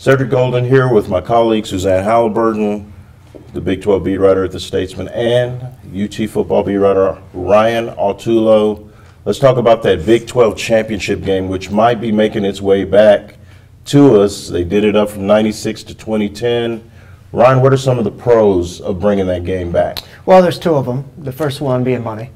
Cedric Golden here with my colleague Suzanne Halliburton, the Big 12 beat writer at the Statesman, and UT football beat writer Ryan Autullo. Let's talk about that Big 12 championship game, which might be making its way back to us. They did it up from 96 to 2010. Ryan, what are some of the pros of bringing that game back? Well, there's two of them. The first one being money.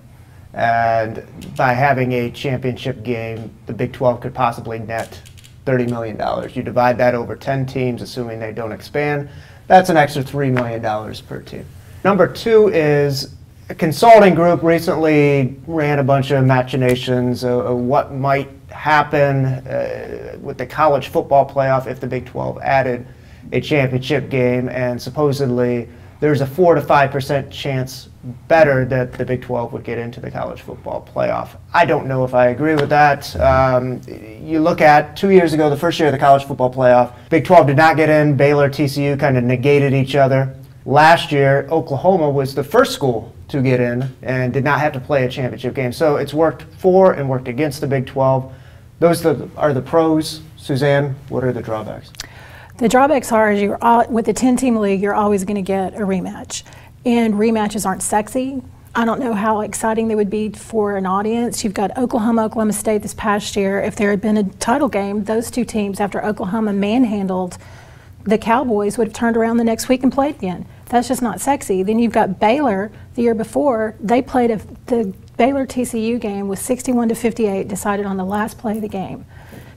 And by having a championship game, the Big 12 could possibly net $30 million. You divide that over 10 teams, assuming they don't expand, that's an extra $3 million per team. Number two is a consulting group recently ran a bunch of machinations of what might happen with the college football playoff if the Big 12 added a championship game, and supposedly there's a 4 to 5% chance better that the Big 12 would get into the college football playoff. I don't know if I agree with that. You look at 2 years ago, the first year of the college football playoff, Big 12 did not get in. Baylor, TCU kind of negated each other. Last year, Oklahoma was the first school to get in and did not have to play a championship game. So it's worked for and worked against the Big 12. Those are the pros. Suzanne, what are the drawbacks? The drawbacks are, with the 10-team league, you're always going to get a rematch. And rematches aren't sexy. I don't know how exciting they would be for an audience. You've got Oklahoma, Oklahoma State this past year. If there had been a title game, those two teams, after Oklahoma manhandled the Cowboys, would have turned around the next week and played again. That's just not sexy. Then you've got Baylor the year before. They played the Baylor-TCU game was 61-58, decided on the last play of the game.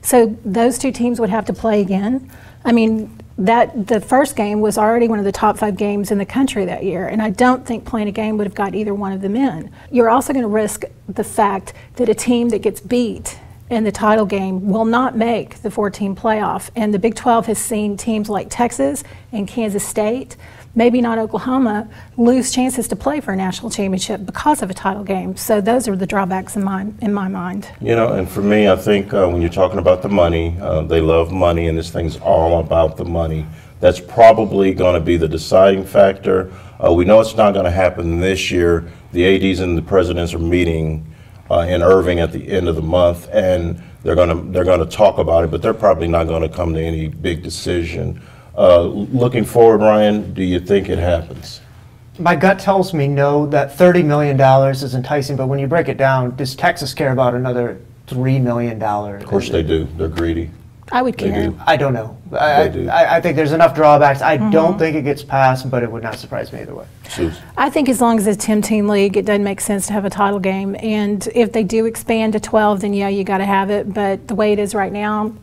So those two teams would have to play again. I mean, the first game was already one of the top 5 games in the country that year, and I don't think playing a game would have got either one of them in. You're also going to risk the fact that a team that gets beat in the title game will not make the 4-team playoff, and the Big 12 has seen teams like Texas and Kansas State, maybe not Oklahoma, lose chances to play for a national championship because of a title game. So those are the drawbacks in my mind. You know, and for me, I think when you're talking about the money, they love money, and this thing's all about the money. That's probably going to be the deciding factor. We know it's not going to happen this year. The ADs and the presidents are meeting in Irving at the end of the month, and they're going to talk about it, but they're probably not going to come to any big decision. Looking forward, Ryan, do you think it happens? My gut tells me no, that $30 million is enticing, but when you break it down, does Texas care about another $3 million? Of course they do. They're greedy. I would care. I don't know. do. I think there's enough drawbacks. I don't think it gets passed, but it would not surprise me either way. Suze. I think as long as it's a 10-team league, it doesn't make sense to have a title game. And if they do expand to 12, then yeah, you got to have it. But the way it is right now,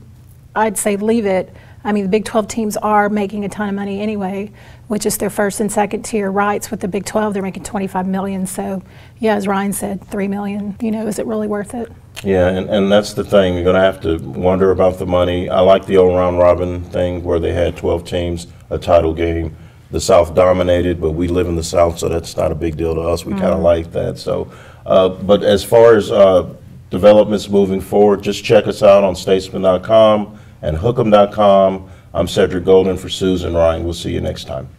I'd say leave it. I mean, the Big 12 teams are making a ton of money anyway, which is their first and second tier rights. With the Big 12, they're making $25 million. So, yeah, as Ryan said, $3 million. You know, is it really worth it? Yeah, and that's the thing. You're going to have to wonder about the money. I like the old round robin thing where they had 12 teams, a title game. The South dominated, but we live in the South, so that's not a big deal to us. We kind of like that. So, but as far as developments moving forward, just check us out on statesman.com and hookem.com. I'm Cedric Golden for Suze and Ryan. We'll see you next time.